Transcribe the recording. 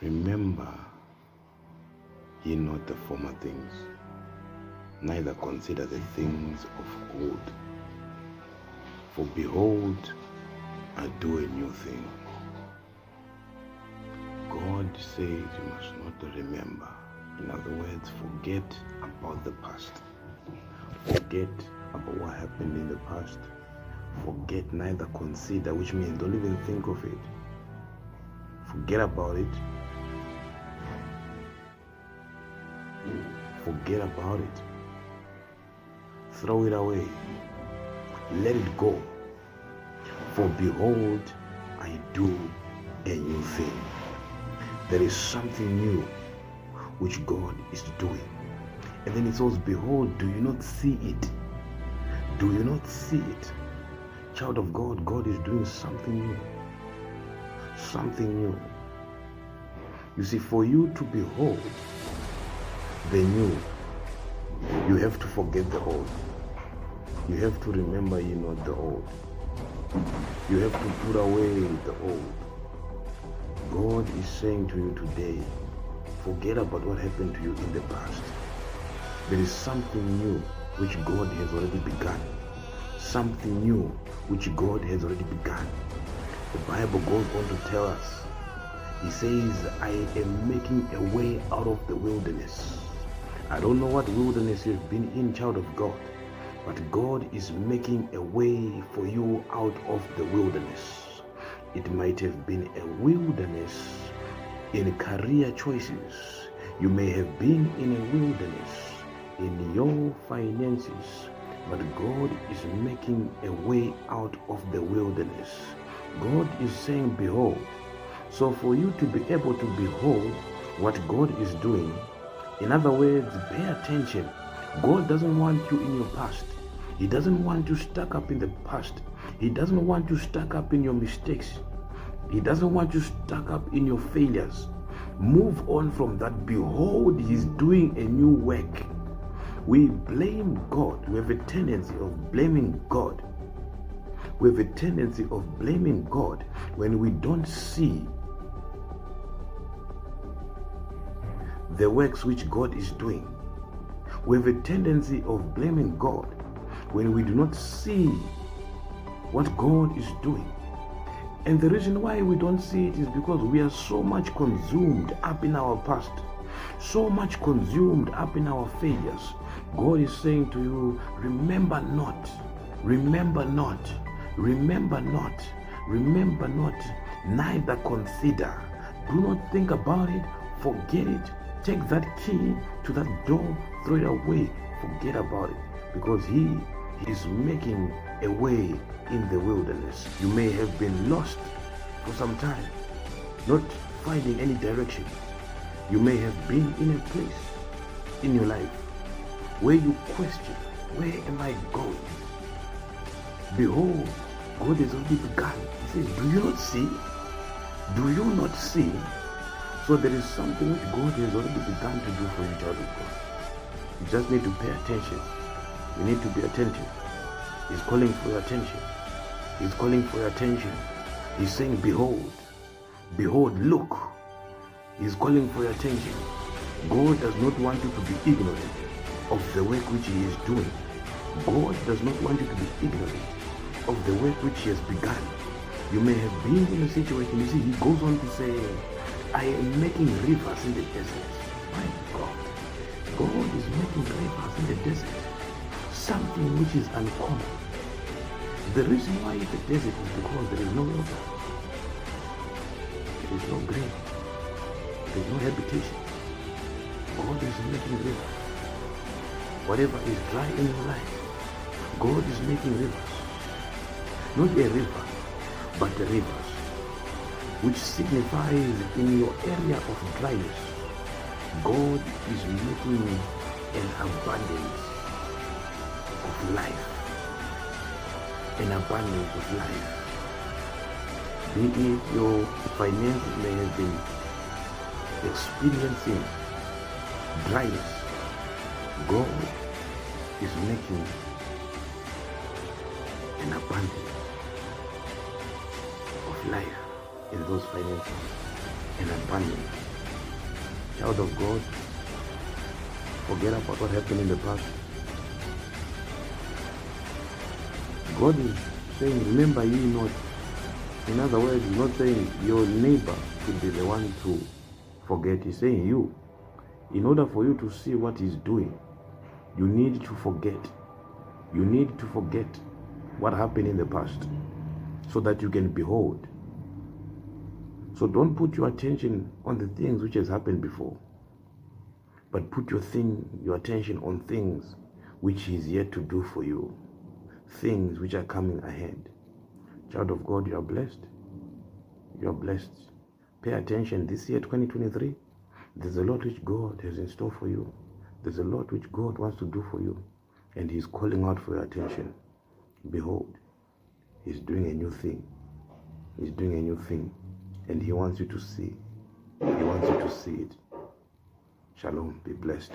Remember ye not the former things, neither consider the things of old. For behold, I do a new thing. God says you must not remember. In other words, forget about the past. Forget about what happened in the past. Forget, neither consider, which means don't even think of it. Forget about it. Forget about it. Throw it away. Let it go. For behold, I do a new thing. There is something new which God is doing. And then it says, behold, do you not see it? Do you not see it? Child of God, God is doing something new. Something new. You see, for you to behold the new, you have to forget the old. You have to remember ye not the old. You have to put away the old. God is saying to you today, forget about what happened to you in the past. There is something new which God has already begun. Something new which God has already begun. The Bible goes on to tell us, He says, I am making a way out of the wilderness. I don't know what wilderness you've been in, child of God, but God is making a way for you out of the wilderness. It might have been a wilderness in career choices. You may have been in a wilderness in your finances, but God is making a way out of the wilderness. God is saying, behold. So for you to be able to behold what God is doing, in other words, pay attention. God doesn't want you in your past. He doesn't want you stuck up in the past. He doesn't want you stuck up in your mistakes. He doesn't want you stuck up in your failures. Move on from that. Behold, He's doing a new work. We blame God. We have a tendency of blaming God. We have a tendency of blaming God when we don't see the works which God is doing. We have a tendency of blaming God when we do not see what God is doing. And the reason why we don't see it is because we are so much consumed up in our past, so much consumed up in our failures. God is saying to you, remember not, remember not, remember not, remember not, neither consider. Do not think about it, forget it. Take that key to that door, throw it away, forget about it, because He is making a way in the wilderness. You may have been lost for some time, not finding any direction. You may have been in a place in your life where you question, where am I going? Behold, God has already begun. He says, do you not see? Do you not see? So there is something which God has already begun to do for you, child of God. You just need to pay attention. You need to be attentive. He's calling for your attention. He's calling for your attention. He's saying, behold, behold, look. He's calling for your attention. God does not want you to be ignorant of the work which He is doing. God does not want you to be ignorant of the work which He has begun. You may have been in a situation, you see, He goes on to say, I am making rivers in the desert. My God. God is making rivers in the desert. Something which is uncommon. The reason why it's a desert is because there is no water. There is no grain. There is no habitation. God is making rivers. Whatever is dry in your life, God is making rivers. Not a river, but the rivers, which signifies in your area of dryness, God is making an abundance of life. An abundance of life. Be it your finances may have been experiencing dryness, God is making an abundance of life in those finances, an abundance Child of God, forget about what happened in the past. God is saying, remember ye not. In other words, he's not saying your neighbor should be the one to forget. He's saying you. In order for you to see what he's doing, you need to forget. You need to forget what happened in the past so that you can behold. So don't put your attention on the things which has happened before, but put your attention on things which he is yet to do for you, things which are coming ahead. Child of God, you are blessed. You are blessed. Pay attention. This year, 2023, there's a lot which God has in store for you. There's a lot which God wants to do for you, and he's calling out for your attention. Behold, he's doing a new thing. He's doing a new thing, and he wants you to see. He wants you to see it. Shalom. Be blessed.